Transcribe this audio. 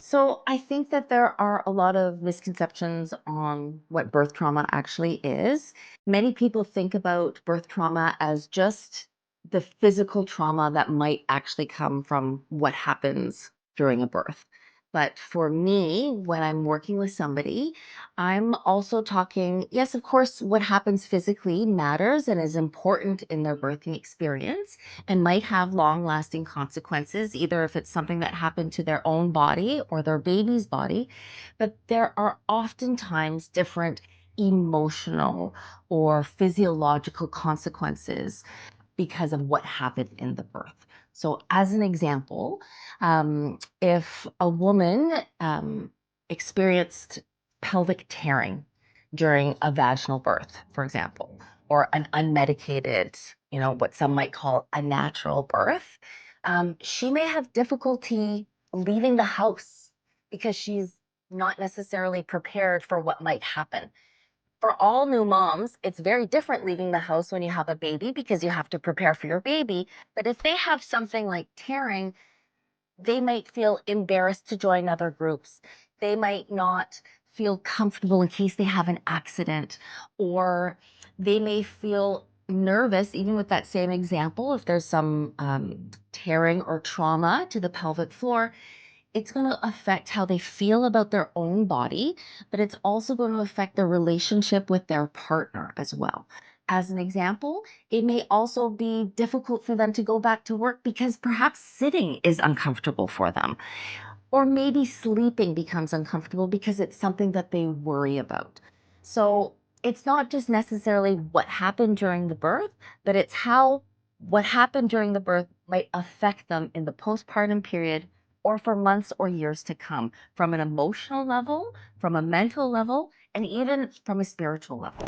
So I think that there are a lot of misconceptions on what birth trauma actually is. Many people think about birth trauma as just the physical trauma that might actually come from what happens during a birth. But for me, when I'm working with somebody, I'm also talking, yes, of course, what happens physically matters and is important in their birthing experience and might have long lasting consequences, either if it's something that happened to their own body or their baby's body. But there are oftentimes different emotional or physiological consequences because of what happened in the birth. So, as an example, if a woman experienced pelvic tearing during a vaginal birth, for example, or an unmedicated, what some might call a natural birth, she may have difficulty leaving the house because she's not necessarily prepared for what might happen. For all new moms, it's very different leaving the house when you have a baby because you have to prepare for your baby. But if they have something like tearing, they might feel embarrassed to join other groups. They might not feel comfortable in case they have an accident, or they may feel nervous, even with that same example, if there's some tearing or trauma to the pelvic floor. It's going to affect how they feel about their own body, but it's also going to affect their relationship with their partner as well. As an example, it may also be difficult for them to go back to work because perhaps sitting is uncomfortable for them, or maybe sleeping becomes uncomfortable because it's something that they worry about. So it's not just necessarily what happened during the birth, but it's how what happened during the birth might affect them in the postpartum period or for months or years to come, from an emotional level, from a mental level, and even from a spiritual level.